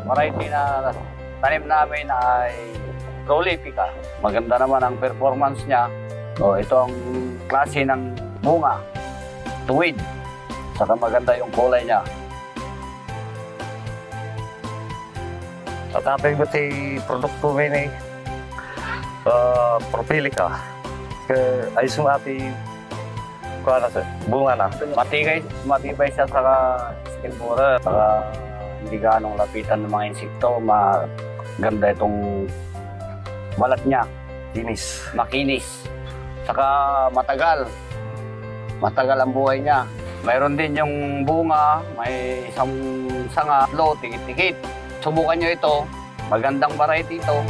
variety na tanim namin ay prolifica. Maganda naman ang performance niya. So, ito ang klase ng bunga, tuwid. Saka maganda yung kulay niya. At ating ko si produkto ini propilica. Ay sumati ko na sa bunga na. Matibay siya sa skin borer. Saka hindi ganong lapitan ng mga insekto. Maganda itong balat niya. Makinis. Saka matagal. Matagal ang buhay niya. Mayroon din yung bunga, may isang sanga, tikit-tikit. Subukan nyo ito. Magandang variety ito.